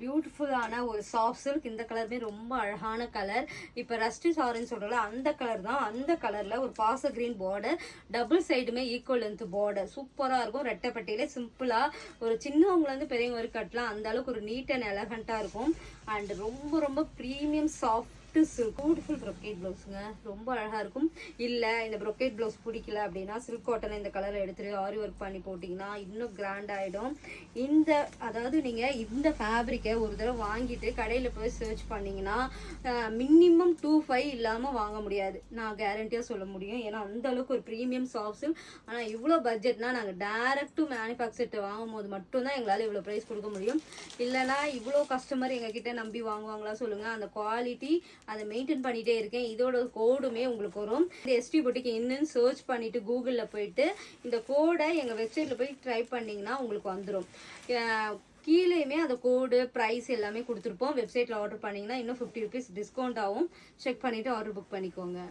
பியூட்டிஃபுல்லான ஒரு soft silk. இந்த கலருமே ரொம்ப அழகான கலர். இப்போ ரஸ்டிஸ் ஆரஞ்சு சொல்கிறோம்ல அந்த கலர் தான். அந்த கலரில் ஒரு பாச கிரீன் பார்டர், டபுள் சைடுமே ஈக்குவல் லென்த் பார்டர், சூப்பராக இருக்கும். ரெட்டைப்பட்டியிலே சிம்பிளாக ஒரு சின்னவங்கலேருந்து பெரியவங்க வரைக்கும் கட்டலாம். அந்த அளவுக்கு ஒரு நீட் அண்ட் எலகண்ட்டாக இருக்கும். அண்ட் ரொம்ப ரொம்ப premium soft silk beautiful brocade ப்ளவுஸுங்க. ரொம்ப அழகாக இருக்கும். இல்லை இந்த ப்ரொக்கேட் ப்ளவுஸ் பிடிக்கல அப்படின்னா சில்க் காட்டன் இந்த கலரை எடுத்துட்டு ஆரி ஒர்க் பண்ணி போட்டிங்கன்னா இன்னும் கிராண்ட் ஆகிடும். அதாவது நீங்கள் இந்த ஃபேப்ரிக்கை ஒரு தடவை வாங்கிட்டு கடையில் போய் சர்ச் பண்ணிங்கன்னா மினிமம் 2,500 இல்லாமல் வாங்க முடியாது. நான் கேரண்டியாக சொல்ல முடியும். ஏன்னா அந்த அளவுக்கு ஒரு ப்ரீமியம் சாஃப்ட் சில்க். ஆனால் இவ்வளோ பட்ஜெட்னா நாங்கள் டேரக்ட் டு மேனுஃபேக்சர்ட்டு வாங்கும் போது மட்டும்தான் எங்களால் இவ்வளோ ப்ரைஸ் கொடுக்க முடியும். இல்லைனா இவ்வளோ கஸ்டமர் எங்ககிட்ட நம்பி வாங்குவாங்களா சொல்லுங்கள். அந்த குவாலிட்டி அதை மெயின்டைன் பண்ணிகிட்டே இருக்கேன். இதோட கோடுமே உங்களுக்கு வரும். இந்த எஸ்டி பொட்டிக்கு என்னன்னு சர்ச் பண்ணிவிட்டு கூகுளில் போயிட்டு இந்த கோடை எங்கள் வெப்சைட்டில் போய் ட்ரை பண்ணிங்கன்னா உங்களுக்கு வந்துடும். கீழேயுமே அந்த கோடு ப்ரைஸ் எல்லாமே கொடுத்துருப்போம். வெப்சைட்டில் ஆர்டர் பண்ணிங்கன்னா இன்னும் 50 rupees டிஸ்கவுண்ட் ஆகும். செக் பண்ணிவிட்டு ஆர்டர் புக் பண்ணிக்கோங்க.